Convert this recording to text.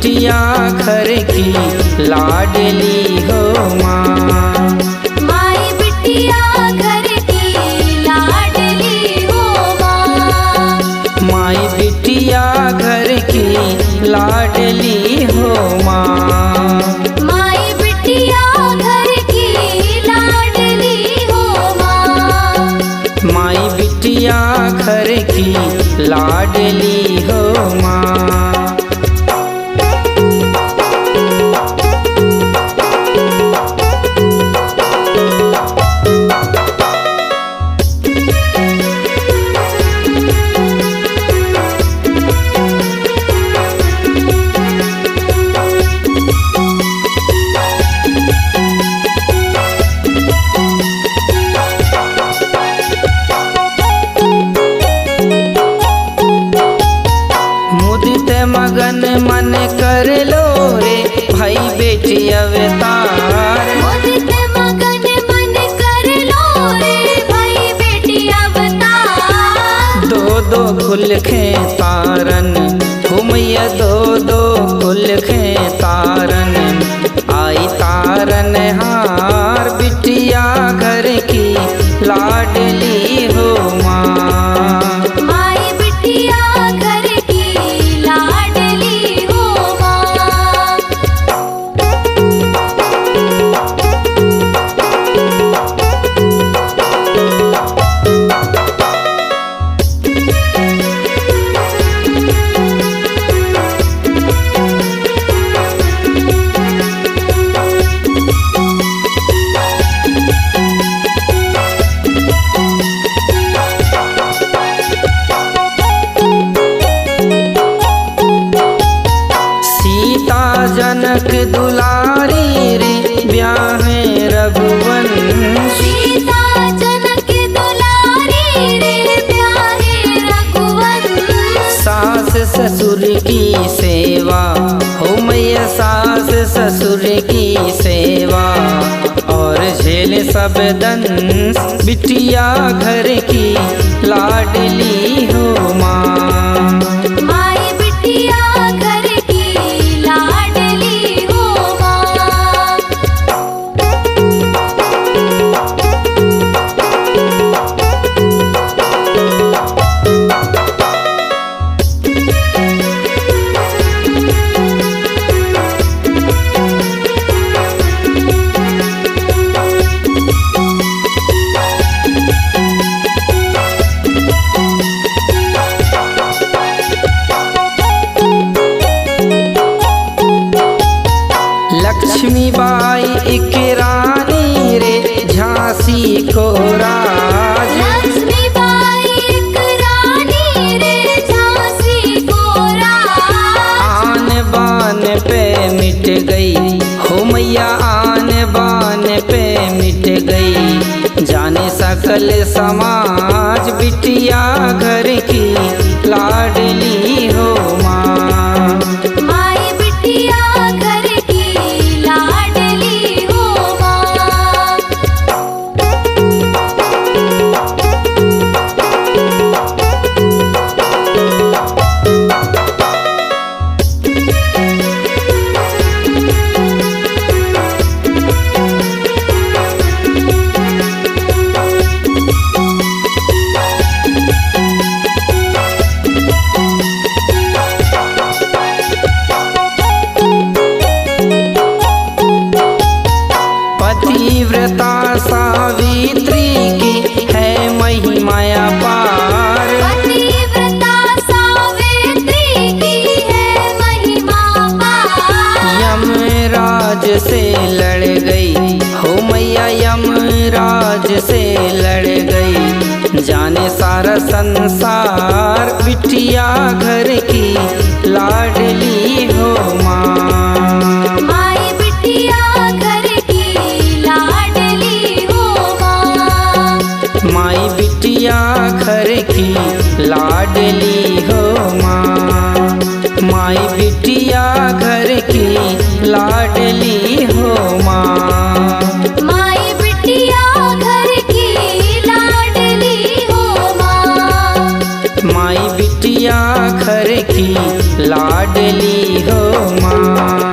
बिटिया घर की लाडली हो माँ। माई बिटिया घर की लाडली हो माँ। माई बिटिया घर की लाडली हो माँ। माई बिटिया घर की लाडली हो माँ। माई बिटिया घर की लाडली हो माँ। मुदित मगन मन कर लो रे भाई बेटी अवतार। मुदित मगन मन कर लो रे भाई बेटी अवतार। दो दो फूल खे तारन घूमैया दो दो फूल खे तारन। आई तारन हार बिटिया घर की लाडली हो माँ। माई बिटिया घर की लाडली हो माँ। सीता जनक दुलारी रे ब्याहे रघुवंश। सीता जनक दुलारी रे प्यारे रघुवंश। सास ससुर की सेवा हो मैया सास ससुर की सेवा। और झेल सब दंस बिटिया घर की लाडली हो माँ। माई बिटिया घर की लाडली हो माँ। लक्ष्मी बाई एक रानी रे झांसी को राज। लक्ष्मी बाई एक रानी रे झांसी को राज। आन बान पे मिट गई हो मैया आन बान पे मिट गई। जाने सकल समाज बिटिया घर की लाडली हो माँ। माई बिटिया घर की लाडली हो माँ। पतिव्रता सावित्री की है महिमाया पार। पतिव्रता सावित्री की है महिमा पार। यमराज से लड़ गई हो मैया यमराज से लड़ गई। जाने सारा संसार बिटिया घर की लाडली हो माँ। माई बिटिया घर की लाडली हो माँ। माई बिटिया घर की लाडली हो माँ। माई बिटिया घर की लाडली हो माँ। माई बिटिया घर की लाडली हो माँ। माई बिटिया घर की लाडली हो माँ।